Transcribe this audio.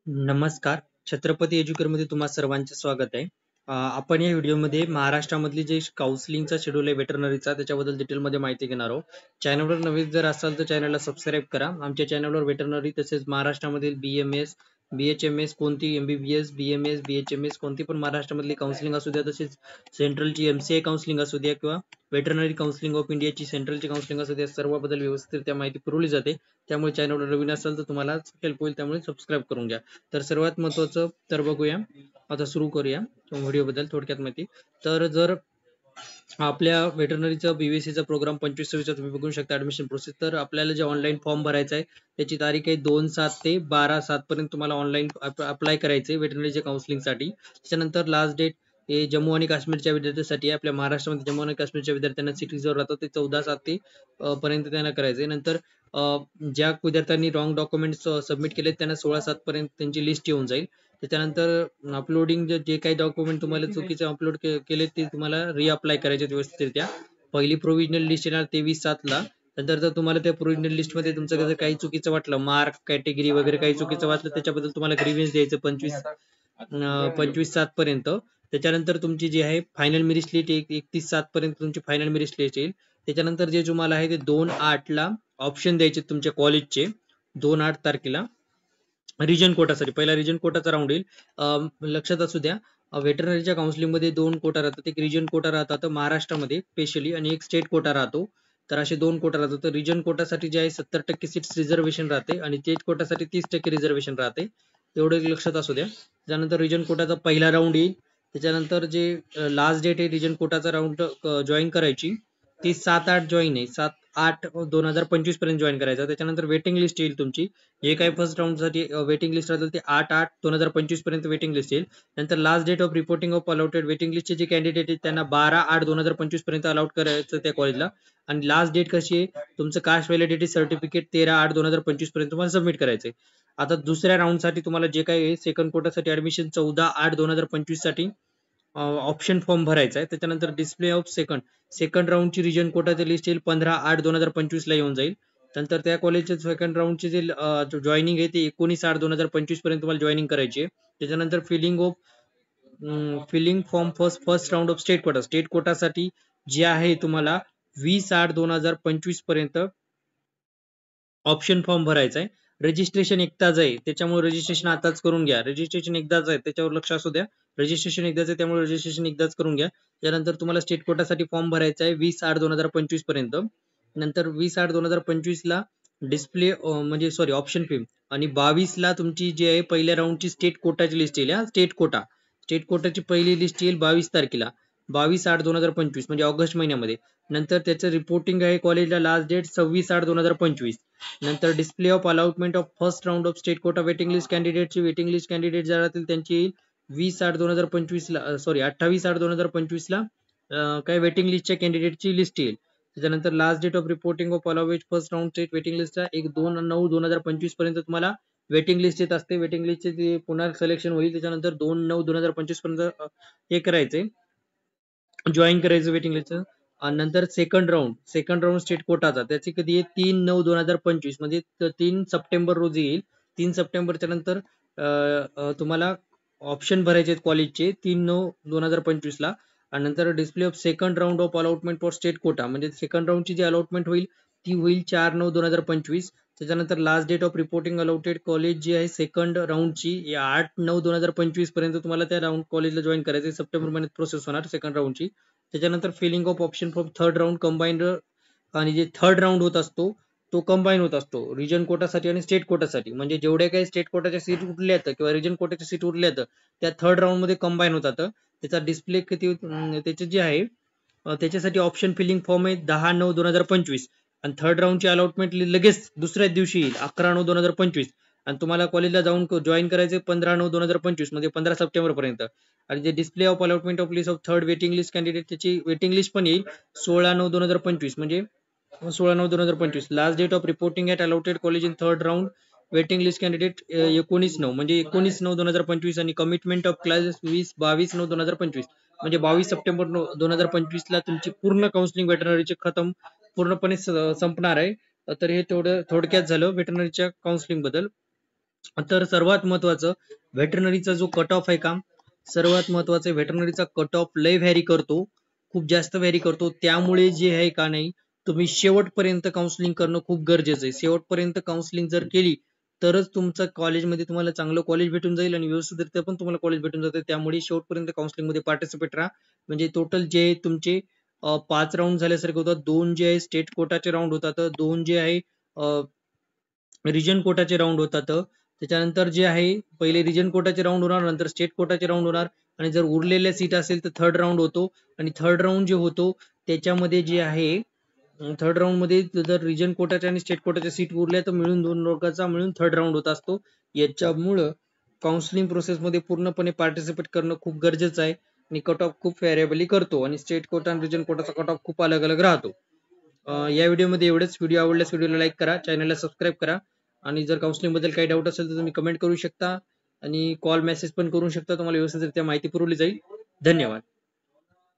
नमस्कार. छत्रपती एज्युकेअरमध्ये तुम्हा सर्वांचे स्वागत आहे. आपण या व्हिडिओमध्ये महाराष्ट्रामधली जे काउन्सिलिंगचा शेड्यूल आहे वेटरनरीचा त्याच्याबद्दल डिटेलमध्ये माहिती घेणार आहोत. चॅनलवर नवीन जर असाल तर चॅनलला सबस्क्राईब करा. आमच्या चॅनलवर वेटरनरी तसेच महाराष्ट्रामधील BMS, BHMS कोणती MBBS, BMS, BHMS कोणती पण महाराष्ट्रामधली काउन्सिलिंग असू द्या, तसेच सेंट्रलची MCA काउन्सिलिंग असू द्या किंवा वेटरनरी काउन्सिलिंग ऑफ इंडियाची सेंट्रलची काउन्सिलिंग असू द्या, सर्वबद्दल व्यवस्थित त्या माहिती पुरवली जाते. त्यामुळे चॅनलवर नवीन असाल तर तुम्हाला हेल्प होईल, त्यामुळे सबस्क्राईब करून घ्या. तर सर्वात महत्त्वाचं तर बघूया, आता सुरू करूया व्हिडिओ बद्दल थोडक्यात माहिती. तर जर आपल्या वेटरनरीचा BVC प्रोग्राम 25-26 तुम्ही बघू शकता ऍडमिशन प्रोसेस. तर आपल्याला जे ऑनलाईन फॉर्म भरायचा आहे त्याची तारीख आहे 2/7 ते 12/7 पर्यंत तुम्हाला ऑनलाईन अप्लाय करायचे वेटरनरीच्या काउन्सिलिंगसाठी. त्याच्यानंतर लास्ट डेट हे जम्मू आणि काश्मीरच्या विद्यार्थ्यांसाठी आहे. आपल्या महाराष्ट्रामध्ये जम्मू आणि काश्मीरच्या विद्यार्थ्यांना सिटीजवर राहतो ते 14/7 ते पर्यंत त्यांना करायचे. नंतर ज्या विद्यार्थ्यांनी रॉंग डॉक्युमेंट्स सबमिट केले त्यांना 16/7 पर्यंत त्यांची लिस्ट येऊन जाईल. त्याच्यानंतर अपलोडिंग जे काही डॉक्युमेंट तुम्हाला चुकीचे अपलोड केले ते तुम्हाला रिअप्लाय करायचे व्यवस्थितरित्या. पहिली प्रोव्हिजनल लिस्ट येणार 23/7 ला. नंतर जर तुम्हाला त्या प्रोव्हिजनल लिस्ट मध्ये तुमचं जर काही चुकीचं वाटलं, मार्क कॅटेगरी वगैरे काही चुकीचं वाटलं, त्याच्याबद्दल तुम्हाला ग्रीव्हन्स द्यायचं 25/7 पर्यंत. त्याच्यानंतर तुमची जी आहे फायनल मेरिट लिस्ट 31/7 पर्यंत तुमची फायनल मेरिट लिस्ट येईल. त्याच्यानंतर जे तुम्हाला आहे ते 2/8 ला ऑप्शन द्यायचे तुमच्या कॉलेजचे. 2/8 तारखेला रिजन कोटासाठी पहिला रिजन कोटाचा राऊंड येईल. लक्षात असू द्या, वेटरनरीच्या काउन्सिलिंग मध्ये 2 कोटा राहतात. एक रिजन कोटा राहतात महाराष्ट्रामध्ये स्पेशली, आणि एक स्टेट कोटा राहतो. तर असे 2 कोटा राहतात. तर रिजन कोटासाठी जे आहे 70% सीट्स रिझर्वेशन राहते आणि स्टेट कोटासाठी 30% रिझर्वेशन राहते. एवढं एक लक्षात असू द्या. त्यानंतर रिजन कोटाचा पहिला राऊंड येईल. त्याच्यानंतर जे लास्ट डेट आहे रिजन कोटाचा राऊंड जॉईन करायची ती 7/8 जॉईन आहे. 7/8/2025 पर्यंत जॉईन करायचं. त्याच्यानंतर वेटिंग लिस्ट येईल तुमची. जे काही फर्स्ट राऊंड साठी वेटिंग लिस्ट राहतील ते 8/8/2025 पर्यंत वेटिंग लिस्ट येईल. नंतर last date of reporting of allotted waiting लिस्टचे जे कॅन्डिडेट आहेत त्यांना 12/8/2025 पर्यंत अलाउट करायचं त्या कॉलेजला. आणि लास्ट डेट कशी आहे, तुमचं कास्ट व्हॅलिडिटी सर्टिफिकेट 13/8/2025 पर्यंत तुम्हाला सबमिट करायचंय. आता दुसऱ्या राऊंड साठी तुम्हाला जे काही सेकंड कोटासाठी ऍडमिशन 14/8/2025 साठी ऑप्शन फॉर्म भरायचा आहे. त्याच्यानंतर डिस्प्ले ऑफ सेकंड राऊंडची रिजन कोटाची लिस्ट येईल 15/8/2025 ला येऊन जाईल. नंतर त्या कॉलेजचे सेकंड राऊंडचे जे जॉईनिंग आहे ते 19/8/2025 पर्यंत तुम्हाला जॉईनिंग करायची आहे. त्याच्यानंतर filling form first round of state कोटासाठी जे आहे तुम्हाला 20/8/2025 पर्यंत ऑप्शन फॉर्म भरायचा आहे. रजिस्ट्रेशन एकदाच आहे, त्याच्यामुळे रजिस्ट्रेशन आताच करून घ्या. रजिस्ट्रेशन एकदाच आहे त्याच्यावर लक्ष असू द्या. रजिस्ट्रेशन एकदाच आहे त्यामुळे रजिस्ट्रेशन एकदाच करून घ्या. त्यानंतर तुम्हाला स्टेट कोटासाठी फॉर्म भरायचा आहे 20/8/2025 पर्यंत. नंतर 20/8/2025 ला डिस्प्ले म्हणजे सॉरी ऑप्शन फी, आणि 22 ला तुमची जी आहे पहिल्या राऊंडची स्टेट कोटाची लिस्ट येईल. स्टेट कोटाची पहिली लिस्ट येईल 22 तारखेला. 22/8/2025 म्हणजे ऑगस्ट महिन्यामध्ये. नंतर त्याचं रिपोर्टिंग आहे कॉलेजला लास्ट डेट 26/8/2025. नंतर display of allotment of first round of state quota waiting list कॅन्डिडेटची वेटिंग लिस्ट कॅन्डिडेट जर राहतील त्यांची येईल 20/8/2025 ला, सॉरी 28/8/2025 ला काय वेटिंग लिस्टच्या कॅन्डिडेटची लिस्ट येईल. त्याच्यानंतर last date of reporting of allottees first round state waiting लिस्टचा 1/2/2025 पर्यंत तुम्हाला वेटिंग लिस्ट येत असते. वेटिंग लिस्टचे पुन्हा सिलेक्शन होईल. त्याच्यानंतर 2/9/2025 पर्यंत हे करायचे, जॉईन करायचं वेटिंग लिस्ट. नंतर सेकंड राऊंड स्टेट कोटाचा त्याची कधी आहे 3/9/2025 म्हणजे 3 सप्टेंबर रोजी येईल. 3 सप्टेंबरच्या नंतर तुम्हाला ऑप्शन भरायचे आहेत कॉलेजचे 3/9/2025 ला. आणि नंतर display of second round of allotment for state quota म्हणजे सेकंड राऊंडची जी अलॉटमेंट होईल ती होईल 4/9/2025. त्याच्यानंतर last date of reporting allotted college जी आहे सेकंड राऊंडची 8/9/2025 पर्यंत तुम्हाला त्या राऊंड कॉलेजला जॉईन करायचे. सप्टेंबर महिन्यात प्रोसेस होणार सेकंड राऊंडची. त्याच्यानंतर filling of option for third round combined, आणि जे थर्ड राऊंड होत असतो तो कंबाईन होत असतो रिजन कोटासाठी आणि स्टेट कोटासाठी. म्हणजे जेवढ्या काही स्टेट कोटाच्या सीट उरल्या आहेत किंवा रिजन कोटाच्या सीट उरल्या आहेत त्या थर्ड राऊंड मध्ये कंबाईन होतात. त्याचा डिस्प्ले किती त्याचे जे आहे त्याच्यासाठी ऑप्शन फिलिंग फॉर्म आहे 10/9/2025. आणि थर्ड राऊंडची अलॉटमेंट लगेच दुसऱ्याच दिवशी येईल 11/9/2025. आणि तुम्हाला कॉलेजला जाऊन जॉईन करायचे 15/9/2025 म्हणजे 15 सप्टेंबर पर्यंत. आणि जे display of allotment of list of third waiting list candidate त्याची वेटिंग लिस्ट पण येईल 16/9/2025 म्हणजे 16/9/2025. Last date of reporting at allotted college in third round waiting list candidate 19/9 म्हणजे 19/9/2025. आणि कमिटमेंट ऑफ क्लासेस 22/9/2025 म्हणजे 22 सप्टेंबर 2025 ला तुमची पूर्ण काउन्सिलिंग वेटरनरीचे खतम पूर्णपणे संपणार आहे. तर हे थोडक्यात झालं वेटरनरीच्या काउन्सिलिंग बद्दल. तर सर्वात महत्वाचं व्हेटरनरीचा जो कट ऑफ आहे का, सर्वात महत्वाचं व्हेटरनरीचा कट ऑफ लय व्हॅरी करतो, खूप जास्त व्हॅरी करतो. त्यामुळे जे आहे का नाही, तुम्ही शेवटपर्यंत काउन्सिलिंग करणं खूप गरजेचं आहे. शेवटपर्यंत काउन्सिलिंग जर केली तरच तुमचं कॉलेजमध्ये तुम्हाला चांगलं कॉलेज भेटून जाईल आणि व्यवस्थितरित्या पण तुम्हाला कॉलेज भेटून जाते. त्यामुळे शेवटपर्यंत काउन्सिलिंग मध्ये पार्टिसिपेट राहा. म्हणजे टोटल जे तुमचे 5 राऊंड झाल्यासारखे होतात. 2 जे आहे स्टेट कोटाचे राऊंड होतात, 2 जे आहे रिजन कोटाचे राऊंड होतात. त्याच्यानंतर जे आहे पहिले रिजन कोटाचे राऊंड होणार, नंतर स्टेट कोटाचे राऊंड होणार आणि जर उरलेल्या सीट असेल तर थर्ड राऊंड होतो. आणि थर्ड राऊंड जे होतो त्याच्यामध्ये जे आहे थर्ड राऊंड मध्ये जर रिजन कोटाच्या आणि स्टेट कोटाच्या सीट उरल्या तर मिळून 2 वर्गाचा मिळून थर्ड राऊंड होत असतो. याच्यामुळं काउन्सिलिंग प्रोसेसमध्ये पूर्णपणे पार्टिसिपेट करणं खूप गरजेचं आहे. आणि कट ऑफ खूप व्हेरिएबली करतो आणि स्टेट कोटा आणि रिजन कोटाचा कट ऑफ खूप अलग अलग राहतो. या व्हिडिओमध्ये एवढंच. व्हिडिओ आवडल्यास व्हिडिओला लाईक करा, चॅनलला सबस्क्राईब करा आणि जर काउन्सिलिंग बद्दल काही डाऊट असेल तर तुम्ही कमेंट करू शकता आणि कॉल मेसेज पण करू शकता. तुम्हाला व्यवस्थितरित्या माहिती पुरवली जाईल. धन्यवाद.